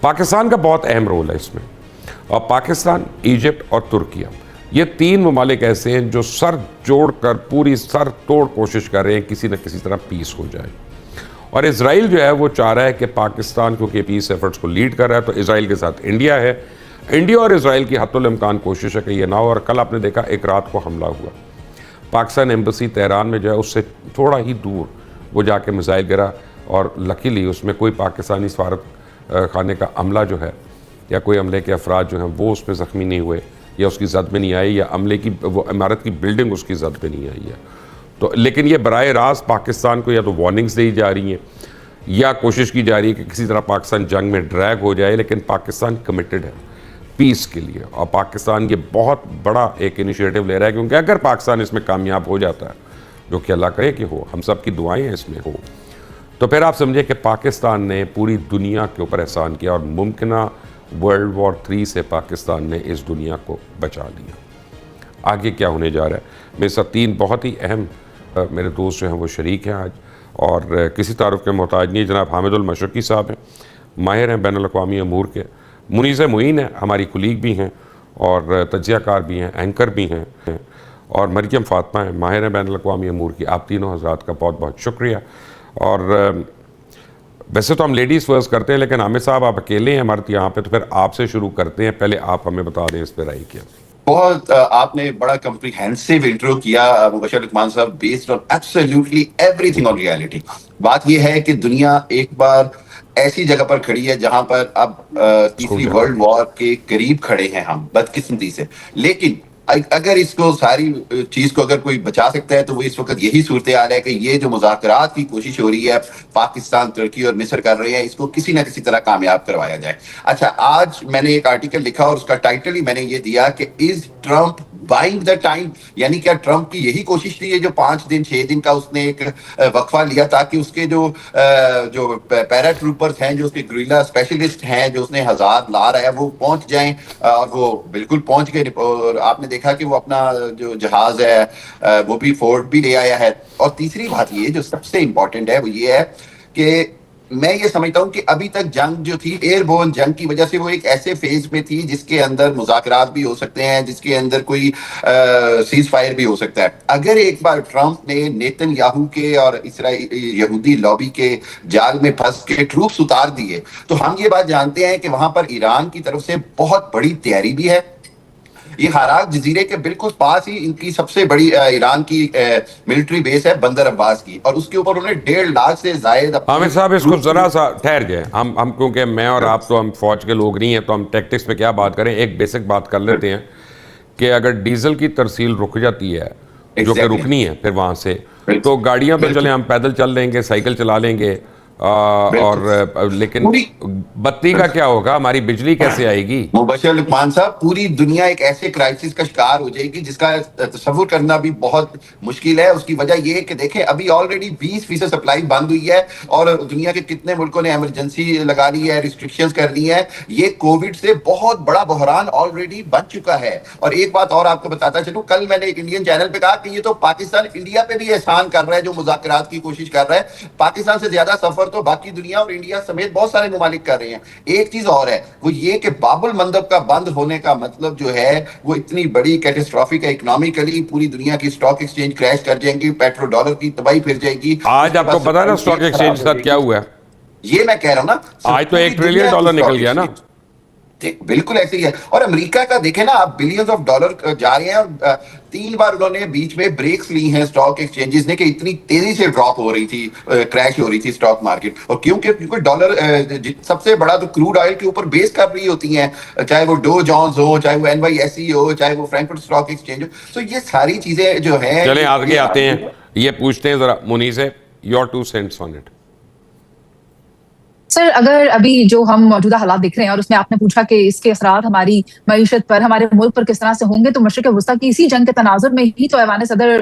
پاکستان کا بہت اہم رول ہے اس میں، اور پاکستان، ایجپٹ اور ترکیہ، یہ تین ممالک ایسے ہیں جو سر جوڑ کر پوری سر توڑ کوشش کر رہے ہیں کسی نہ کسی طرح پیس ہو جائے. اور اسرائیل جو ہے وہ چاہ رہا ہے کہ پاکستان کیونکہ پیس ایفرٹس کو لیڈ کر رہا ہے تو اسرائیل کے ساتھ انڈیا ہے. انڈیا اور اسرائیل کی حتی الامکان کوشش ہے کہ یہ نہ ہو. اور کل آپ نے دیکھا ایک رات کو حملہ ہوا، پاکستان ایمبیسی تہران میں جو ہے اس سے تھوڑا ہی دور وہ جا کے میزائل گرا، اور لکیلی اس میں کوئی پاکستانی سفارت خانے کا عملہ جو ہے یا کوئی عملے کے افراد جو ہیں وہ اس میں زخمی نہیں ہوئے یا اس کی زد میں نہیں آئی، یا عملے کی وہ عمارت کی بلڈنگ اس کی زد میں نہیں آئی ہے. تو لیکن یہ براہ راست پاکستان کو یا تو وارننگز دی جا رہی ہیں یا کوشش کی جا رہی ہے کہ کسی طرح پاکستان جنگ میں ڈریگ ہو جائے. لیکن پاکستان کمیٹڈ ہے پیس کے لیے، اور پاکستان یہ بہت بڑا ایک انیشیٹو لے رہا ہے، کیونکہ اگر پاکستان اس میں کامیاب ہو جاتا ہے، جو کہ اللہ کرے کہ ہو، ہم سب کی دعائیں ہیں اس میں ہو، تو پھر آپ سمجھیں کہ پاکستان نے پوری دنیا کے اوپر احسان کیا، اور ممکنہ ورلڈ وار 3 سے پاکستان نے اس دنیا کو بچا لیا. آگے کیا ہونے جا رہا ہے؟ میرے ساتھ 3 بہت ہی اہم میرے دوست جو ہیں وہ شریک ہیں آج، اور کسی تعارف کے محتاج نہیں. جناب حامد المشرقی صاحب ہیں، ماہر ہیں بین الاقوامی امور کے. منیزہ معین ہیں، ہماری کلیگ بھی ہیں اور تجزیہ کار بھی ہیں، اینکر بھی ہیں. اور مریم فاطمہ ہیں، ماہر ہیں بین الاقوامی امور کی. آپ تینوں حضرات کا بہت بہت شکریہ. اور ویسے تو ہم لیڈیز فرسٹ کرتے ہیں، لیکن عامر صاحب آپ اکیلے ہیں ہمارے یہاں پہ، تو پھر آپ سے شروع کرتے ہیں. پہلے آپ ہمیں بتا دیں اس پہ رائے کیا. بہت آپ نے بڑا کمپریہنسو انٹرو کیا مبشر لقمان صاحب، based on absolutely every thing on reality. بات یہ ہے کہ دنیا ایک بار ایسی جگہ پر کھڑی ہے جہاں پر اب تیسری ورلڈ وار کے قریب کھڑے ہیں ہم بدقسمتی سے. لیکن اگر اس کو ساری چیز کو اگر کوئی بچا سکتا ہے تو وہ اس وقت یہی صورتحال ہے کہ یہ جو مذاکرات کی کوشش ہو رہی ہے پاکستان، ترکی اور مصر کر رہے ہیں، اس کو کسی نہ کسی طرح کامیاب کروایا جائے. اچھا، آج میں نے ایک آرٹیکل لکھا اور اس کا ٹائٹل ہی میں نے یہ دیا کہ از ٹرمپ بائنگ دا ٹائم، یعنی کیا ٹرمپ کی یہی کوشش تھی جو 5 دن 6 دن کا اس نے ایک وقفہ لیا تاکہ اس کے جو پیرا ٹروپرز ہیں، جو اس کے گریلا اسپیشلسٹ ہیں، جو اس نے ہزار لا رہا ہے، وہ پہنچ جائیں. اور وہ بالکل پہنچ گئے. اور آپ نے دیکھا کہ وہ اپنا جو جہاز ہے وہ بھی فورٹ بھی لے آیا ہے. اور تیسری بات یہ جو سب سے امپورٹنٹ ہے وہ یہ ہے کہ میں یہ سمجھتا ہوں کہ ابھی تک جنگ جو تھی ایئر بورن جنگ کی وجہ سے وہ ایک ایسے فیز میں تھی جس کے اندر مذاکرات بھی ہو سکتے ہیں، جس کے اندر کوئی سیز فائر بھی ہو سکتا ہے. اگر ایک بار ٹرمپ نے نیتن یاہو کے اور یہودی لابی کے جال میں پھنس کے ٹروپس اتار دیے تو ہم یہ بات جانتے ہیں کہ وہاں پر ایران کی طرف سے بہت بڑی تیاری بھی ہے. یہ حراک جزیرے کے بالکل پاس ہی ان کی سب سے بڑی ایران کی ملٹری بیس ہے بندر عباس کی، اور اس کے اوپر انہیں 1.5 لاکھ سے زائد. عامر صاحب اس کو ذرا سا ٹھہر گئے، ہم کیونکہ میں اور آپ تو ہم فوج کے لوگ نہیں ہیں تو ہم ٹیکٹکس پہ کیا بات کریں. ایک بیسک بات کر لیتے ہیں کہ اگر ڈیزل کی ترسیل رک جاتی ہے جو کہ رکنی ہے پھر وہاں سے، تو گاڑیاں تو چلیں ہم پیدل چل لیں گے، سائیکل چلا لیں گے، اور لیکن بتی کا کیا ہوگا؟ ہماری بجلی کیسے آئے گی؟ مبشر لقمان صاحب، پوری دنیا ایک ایسے کرائسس کا شکار ہو جائے گی جس کا تصور کرنا بھی بہت مشکل ہے. اس کی وجہ یہ ہے کہ دیکھیں ابھی آلریڈی 20% سپلائی بند ہوئی ہے اور دنیا کے کتنے ملکوں نے ایمرجنسی لگا لی ہے، ریسٹرکشنز کر لی ہیں. یہ کووڈ سے بہت بڑا بحران آلریڈی بن چکا ہے. اور ایک بات اور آپ کو بتاتا چلوں، کل میں نے ایک انڈین چینل پہ کہا کہ یہ تو پاکستان انڈیا پہ بھی احسان کر رہا ہے جو مذاکرات کی کوشش کر رہا ہے. پاکستان سے زیادہ سفر تو باقی دنیا اور انڈیا سمیت بہت سارے ممالک کر رہے ہیں. ایک چیز اور ہے وہ یہ کہ باب المندب کا بند ہونے کا مطلب جو ہے وہ اتنی بڑی کیٹاسٹرافک ہے اکنامکلی، پوری دنیا کی سٹاک ایکسچینج کریش کر جائیں گی، پیٹرو ڈالر کی تباہی پھر جائے گی. آج آپ کو پتا نا سٹاک ایکسچینج کے ساتھ کیا ہوا ہے؟ یہ میں کہہ رہا ہوں نا، آج تو $1 ٹریلین نکل گیا نا. بالکل ایسے ہی ہے. اور امریکہ کا دیکھیں نا، اب بلینز آف ڈالر جا رہے ہیں، اور 3 بار انہوں نے بیچ میں بریکس لی ہیں سٹاک ایکسچینجز نے کہ اتنی تیزی سے ڈراپ ہو رہی تھی، کریش ہو رہی تھی سٹاک مارکیٹ. اور کیونکہ ڈالر سب سے بڑا تو کروڈ آئل کے اوپر بیس کر رہی ہوتی ہیں، چاہے وہ ڈو جونز ہو، چاہے وہ NYSE ہو، چاہے وہ فرینکفرٹ سٹاک ایکسچینج ہو. تو یہ ساری چیزیں جو ہیں، چلیں آگے آتے ہیں. یہ پوچھتے ہیں ذرا منیز ہے، your 2 cents on it. سر، اگر ابھی جو ہم موجودہ حالات دیکھ رہے ہیں اور اس میں آپ نے پوچھا کہ اس کے اثرات ہماری معیشت پر، ہمارے ملک پر کس طرح سے ہوں گے، تو مشرق وسطیٰ کی اسی جنگ کے تناظر میں ہی تو ایوان صدر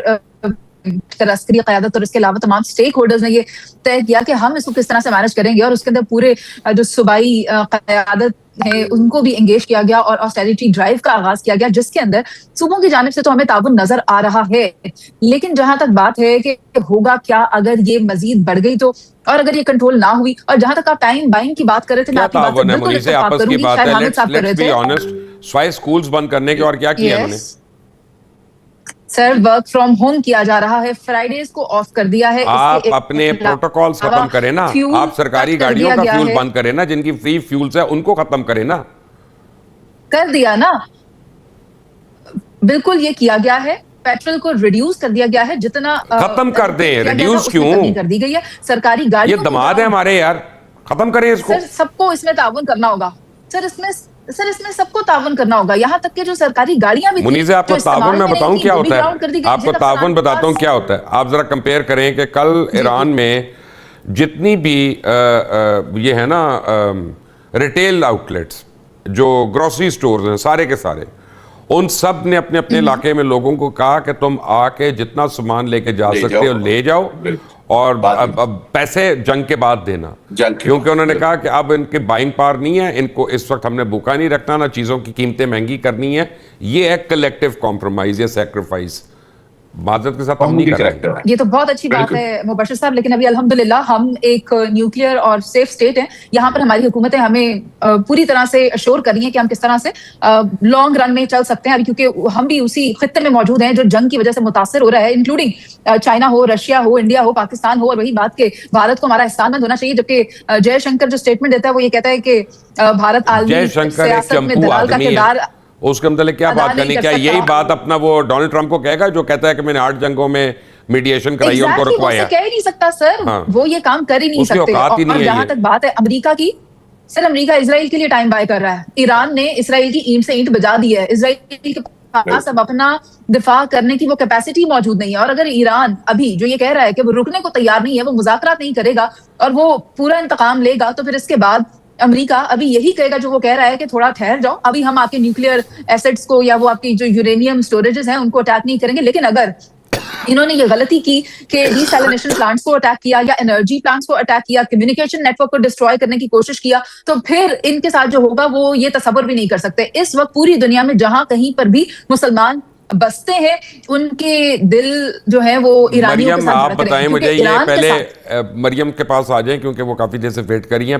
عسکری قیادت اور اس کے علاوہ تمام اسٹیک ہولڈرز نے یہ طے کیا کہ ہم اس کو کس طرح سے مینج کریں گے، اور اس کے اندر پورے جو صوبائی قیادت ہے ان کو بھی انگیج کیا گیا اور آسٹیریٹی ڈرائیو کا آغاز کیا گیا، جس کے اندر صوبوں کی جانب سے تو ہمیں تعاون نظر آ رہا ہے، لیکن جہاں تک بات ہے کہ ہوگا کیا اگر یہ مزید بڑھ گئی تو، اور اگر یہ کنٹرول نہ ہوئی، اور جہاں تک آپ ٹائم بائنگ کی بات کر رہے تھے، میں آپ کی بات سے بالکل اتفاق کروں گی، شاید حامد صاحب کر رہے تھے سوائے سکولز بند کرنے کے اور کیا کیا انہوں نے؟ سر ورک فرام ہوم کیا جا رہا ہے، فرائیڈیز کو آف کر دیا ہے، آپ اپنے پروٹوکولز ختم کریں نا، آپ سرکاری گاڑیوں کا فیول بند کریں نا، جن کی فری فیولز ہے ان کو ختم کریں نا۔ کر دیا نا، بالکل یہ کیا گیا ہے، پیٹرول کو ریڈیوس کر دیا گیا ہے، جتنا ختم کر دیں، ریڈیوس کیوں؟ کر دی گئی ہے سرکاری گاڑیوں، یہ دماد ہے ہمارے یار، ختم کریں اس کو۔ سر سب کو اس میں تعاون کرنا ہوگا، سر اس میں سب کو تعاون کرنا ہوگا، یہاں تک کہ جو سرکاری گاڑیاں بھی منیزہ آپ کو تعاون میں بتاؤں کیا ہوتا ہے، آپ کو تعاون بتاتا ہوں کیا ہوتا ہے، آپ ذرا کمپیئر کریں کہ کل ایران میں جتنی بھی یہ ہے نا ریٹیل آؤٹلیٹس جو گروسری سٹورز ہیں سارے کے سارے، ان سب نے اپنے اپنے علاقے میں لوگوں کو کہا کہ تم آ کے جتنا سامان لے کے جا سکتے ہو لے جاؤ، اور اب پیسے جنگ کے بعد دینا، کیونکہ انہوں نے کہا کہ اب ان کے بائنگ پاور نہیں ہے، ان کو اس وقت ہم نے بھوکا نہیں رکھنا، نہ چیزوں کی قیمتیں مہنگی کرنی ہے، یہ ہے کلیکٹیو کمپرومائز یا سیکریفائز، معذرت کے ساتھ ہم نہیں کر رہے ہیں۔ یہ تو بہت اچھی بات ہے مبشر صاحب، لیکن ابھی الحمدللہ ہم ایک نیوکلیئر اور سیف سٹیٹ ہیں، یہاں پر ہماری حکومتیں ہمیں پوری طرح سے اشور کر رہی ہیں کہ ہم کس طرح سے لانگ رن میں چل سکتے ہیں، ابھی کیونکہ ہم بھی اسی خطے میں موجود ہیں جو جنگ کی وجہ سے متاثر ہو رہا ہے، انکلوڈنگ چائنا ہو، رشیا ہو، انڈیا ہو، پاکستان ہو، اور وہی بات کہ بھارت کو ہمارا حصہ مند ہونا چاہیے، جبکہ جے شنکر جو اسٹیٹمنٹ دیتا ہے وہ یہ کہتا ہے کہ بھارت عالمی سیاست میں دلال کا کردار، اس کے مطلب کیا بات کرنی، کیا یہی بات اپنا وہ ڈونلڈ ٹرمپ کو کہے گا جو کہتا ہے کہ میں نے 8 جنگوں میں میڈیشن کرائی ان کو رکوایا؟ کہہ ہی نہیں سکتا سر، وہ یہ کام کر ہی نہیں سکتے۔ اور جہاں تک بات ہے امریکہ کی، سر امریکہ اسرائیل کے لیے ٹائم بائی کر رہا ہے، ایران نے اسرائیل کی اینٹ سے اینٹ بجا دی ہے، اسرائیل کے پاس اب اپنا دفاع کرنے کی وہ کیپیسٹی موجود نہیں ہے، اور اگر ایران ابھی جو یہ کہہ رہا ہے کہ وہ رکنے کو تیار نہیں ہے، وہ مذاکرات نہیں کرے گا اور وہ پورا انتقام لے گا، تو پھر اس کے بعد امریکہ ابھی یہی کہے گا جو وہ کہہ رہا ہے کہ تھوڑا ٹھہر جاؤ، ابھی ہم آپ کے نیوکلیئر ایسٹس کو یا وہ آپ کی جو یورینیم سٹوریجز ہیں ان کو اٹیک نہیں کریں گے، لیکن اگر انہوں نے یہ غلطی کی کہ ڈی سیلینیشن پلانٹس کو اٹیک کیا یا انرجی پلانٹس کو اٹیک کیا، کمیونیکیشن نیٹ ورک کو ڈسٹروائے کرنے کی کوشش کیا، تو پھر ان کے ساتھ جو ہوگا وہ یہ تصور بھی نہیں کر سکتے۔ اس وقت پوری دنیا میں جہاں کہیں پر بھی مسلمان بستے ہیں ان کے دل جو ہے وہ ایرانیوں کے ساتھ مریم آپ بتائیں مجھے، یہ پہلے مریم کے پاس آ جائیں کیونکہ وہ کافی دیر سے ویٹ کر رہی ہیں۔